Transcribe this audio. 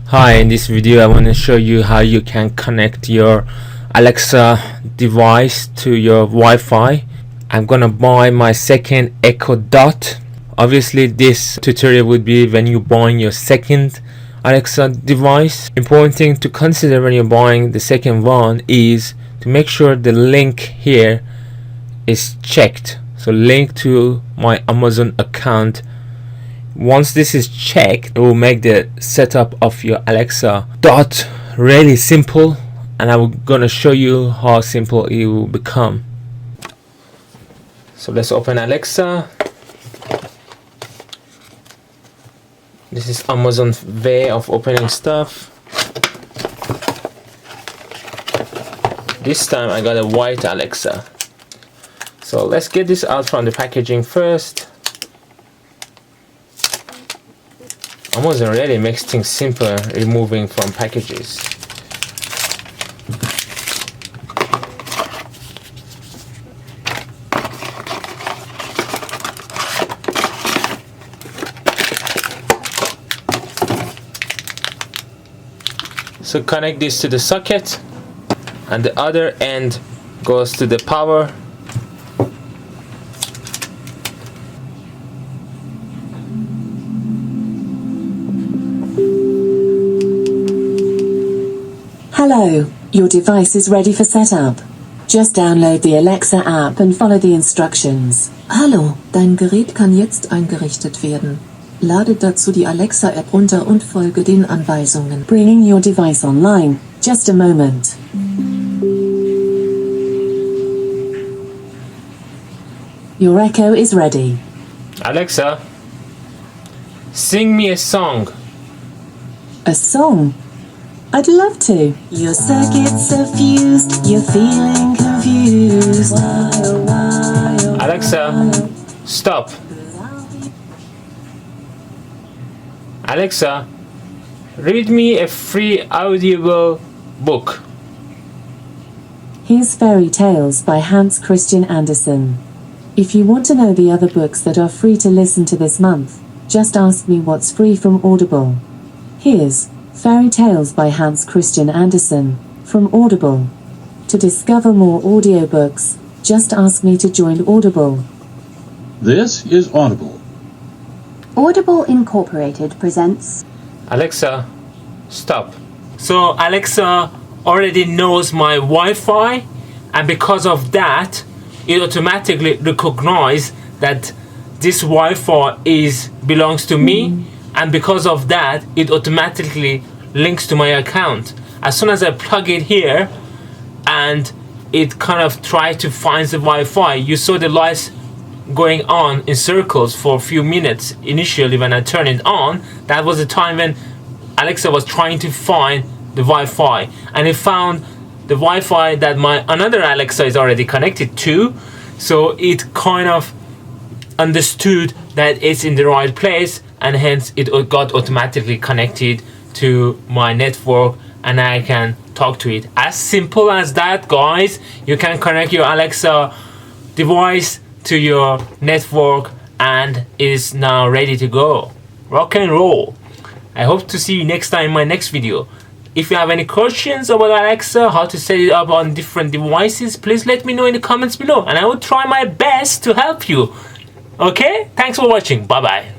Hi, in this video I want to show you how you can connect your Alexa device to your Wi-Fi. I'm gonna buy my second Echo Dot. Obviously this tutorial would be when you're buying your second Alexa device. Important thing to consider when you're buying the second one is to make sure the link here is checked. So link to my Amazon account. Once this is checked, it will make the setup of your Alexa Dot really simple, and I'm gonna show you how simple it will become. So let's open Alexa. This is Amazon's way of opening stuff. This time I got a white Alexa. So let's get this out from the packaging first. Amazon really makes things simpler removing from packages. So connect this to the socket, and the other end goes to the power. Hello, your device is ready for setup. Just download the Alexa app and follow the instructions. Hallo, dein Gerät kann jetzt eingerichtet werden. Lade dazu die Alexa App runter und folge den Anweisungen. Bringing your device online. Just a moment. Your Echo is ready. Alexa, sing me a song. A song? I'd love to. Your circuits are fused, you're feeling confused. Alexa, stop. Alexa, read me a free audible book. Here's Fairy Tales by Hans Christian Andersen. If you want to know the other books that are free to listen to this month, just ask me what's free from Audible. Here's Fairy Tales by Hans Christian Andersen from Audible. To discover more audiobooks, just ask me to join Audible. This is Audible. Audible Incorporated presents Alexa, stop. So Alexa already knows my Wi-Fi, and because of that it automatically recognizes that this Wi-Fi belongs to me, and because of that it automatically links to my account. As soon as I plug it here and it kind of tries to find the Wi-Fi, you saw the lights going on in circles for a few minutes initially when I turned it on. That was the time when Alexa was trying to find the Wi-Fi, and it found the Wi-Fi that my another Alexa is already connected to, so it kind of understood that it's in the right place, and hence it got automatically connected to my network, and I can talk to it. As simple as that, guys. You can connect your Alexa device to your network and it is now ready to go. Rock and roll. I hope to see you next time in my next video. If you have any questions about Alexa, how to set it up on different devices, please let me know in the comments below, and I will try my best to help you. Okay, thanks for watching. Bye bye.